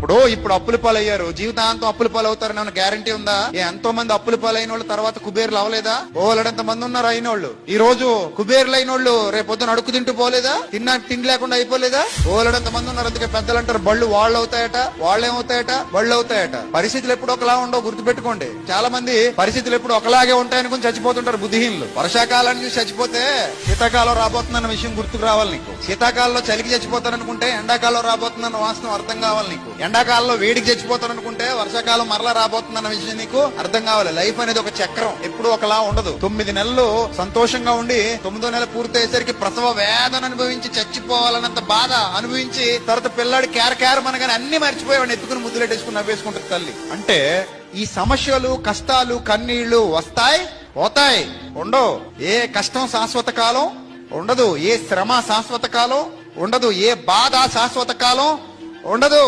ఇప్పుడు అప్పుల పాలయ్యారు, జీవితాంతం అప్పుల పాలు అవుతారని ఏమైనా గ్యారంటీ ఉందా? ఎంతో మంది అప్పుల పాలైన వాళ్ళు తర్వాత కుబేర్లు అవలేదా? ఓలడంత మంది ఉన్నారు అయిన వాళ్ళు. ఈ రోజు కుబేర్లు అయిన వాళ్ళు రేపొద్దున అడుగు తింటూ పోలేదా? తిండి లేకుండా అయిపోలేదా? ఓలడంత మంది ఉన్నారు. అందుకే పెద్దలు అంటారు బళ్ళు వాళ్ళు అవుతాయట, వాళ్ళేమవుతాయట, బళ్ళు అవుతాయట. పరిస్థితులు ఎప్పుడు ఒకలా ఉండవు, గుర్తుపెట్టుకోండి. చాలా మంది పరిస్థితులు ఎప్పుడు ఒకలాగే ఉంటాయనుకుని చచ్చిపోతుంటారు బుద్ధిహీనులు. వర్షాకాలానికి చచ్చిపోతే శీతాకాలం రాబోతుందన్న విషయం గుర్తుకు రావాలి నీకు. శీతాకాలంలో చలికి చచ్చిపోతారనుకుంటే ఎండాకాలం రాబోతుందన్న వాస్తవం అర్థం కావాలి నీకు. ఎండాకాలంలో వేడికి చచ్చిపోతారనుకుంటే వర్షాకాలం మరలా రాబోతుందన్న విషయం నీకు అర్థం కావాలి. లైఫ్ అనేది ఒక చక్రం, ఎప్పుడు ఒకలా ఉండదు. 9 నెలలు సంతోషంగా ఉండి 9వ నెల పూర్తయ్యేసరికి ప్రసవ వేదన అనుభవించి చచ్చిపోవాలన్నంత బాధ అనుభవించి తర్వాత పిల్లాడి కేర్ మనగానే అన్ని మర్చిపోయేవాడిని ఎత్తుకుని ముద్దులెట్టేసుకుని నవ్వేసుకుంటారు తల్లి. అంటే ఈ సమస్యలు, కష్టాలు, కన్నీళ్లు వస్తాయి, పోతాయి, ఉండవు. ఏ కష్టం శాశ్వత కాలం ఉండదు, ఏ శ్రమ శాశ్వత కాలం ఉండదు, ఏ బాధ శాశ్వత కాలం ఉండదు.